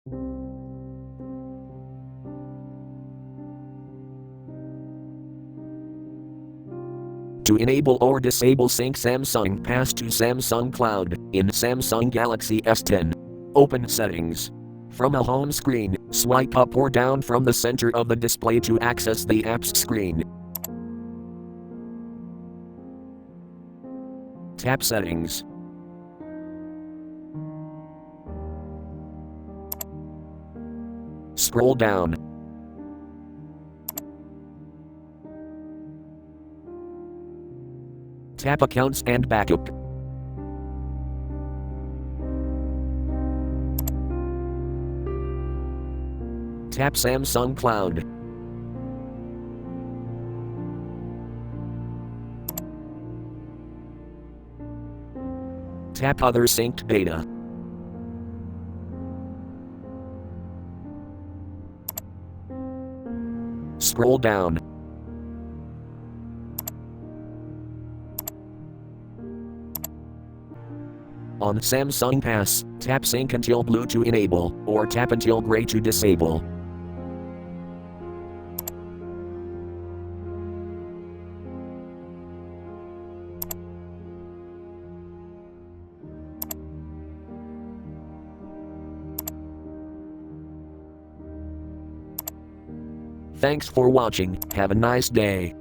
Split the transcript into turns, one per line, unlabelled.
To enable or disable Sync Samsung, pass to Samsung Cloud in Samsung Galaxy S10. Open Settings. From a home screen, swipe up or down from the center of the display to access the apps screen. Tap Settings. Scroll down. Tap Accounts and Backup. Tap Samsung Cloud. Tap Other Synced Data. Scroll down. On Samsung Pass, tap Sync until blue to enable, or tap until gray to disable. Thanks for watching, have a nice day.